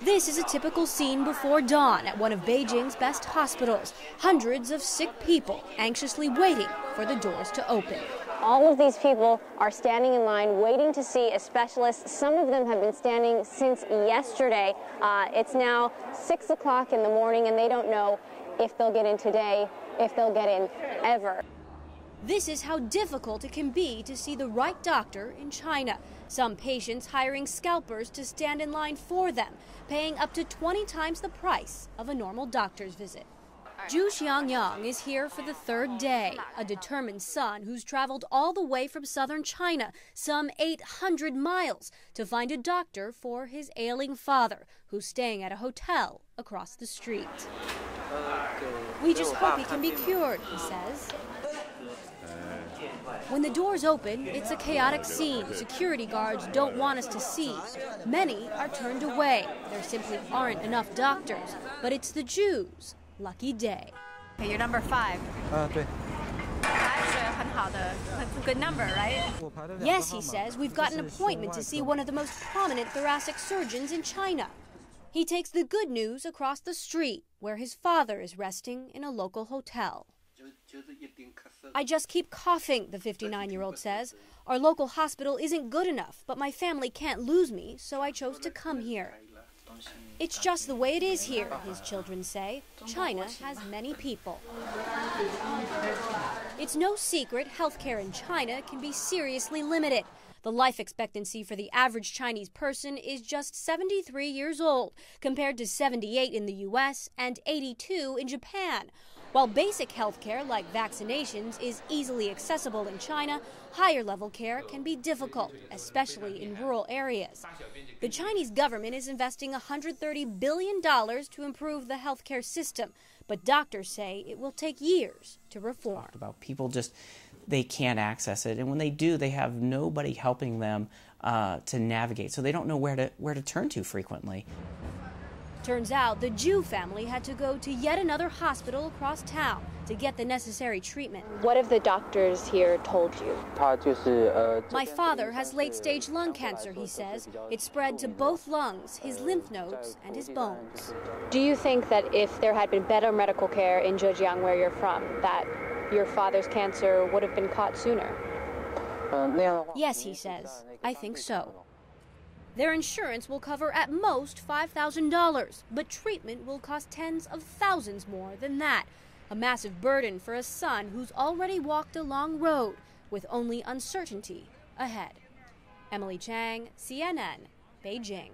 This is a typical scene before dawn at one of Beijing's best hospitals. Hundreds of sick people anxiously waiting for the doors to open. All of these people are standing in line waiting to see a specialist. Some of them have been standing since yesterday. It's now 6 o'clock in the morning and they don't know if they'll get in today, if they'll get in ever. This is how difficult it can be to see the right doctor in China. Some patients hiring scalpers to stand in line for them, paying up to 20 times the price of a normal doctor's visit. Zhu Xiangyang is here for the third day, a determined son who's traveled all the way from southern China, some 800 miles, to find a doctor for his ailing father, who's staying at a hotel across the street. We just hope he can be cured, he says. When the doors open, it's a chaotic scene. Security guards don't want us to see. Many are turned away. There simply aren't enough doctors. But it's the Jews' lucky day. Okay, you're number 5. That's a good number, right? Yes, he says, we've got an appointment to see one of the most prominent thoracic surgeons in China. He takes the good news across the street, where his father is resting in a local hotel. I just keep coughing, the 59-year-old says. Our local hospital isn't good enough, but my family can't lose me, so I chose to come here. It's just the way it is here, his children say. China has many people. It's no secret healthcare in China can be seriously limited. The life expectancy for the average Chinese person is just 73 years old, compared to 78 in the U.S. and 82 in Japan. While basic health care like vaccinations is easily accessible in China, higher-level care can be difficult, especially in rural areas. The Chinese government is investing $130 billion to improve the healthcare system, but doctors say it will take years to reform. People just, they can't access it, and when they do, they have nobody helping them to navigate, so they don't know where to turn to frequently. Turns out the Zhu family had to go to yet another hospital across town to get the necessary treatment. What have the doctors here told you? My father has late-stage lung cancer, he says. It spread to both lungs, his lymph nodes, and his bones. Do you think that if there had been better medical care in Zhejiang, where you're from, that your father's cancer would have been caught sooner? Yes, he says. I think so. Their insurance will cover at most $5,000, but treatment will cost tens of thousands more than that. A massive burden for a son who's already walked a long road with only uncertainty ahead. Emily Chang, CNN, Beijing.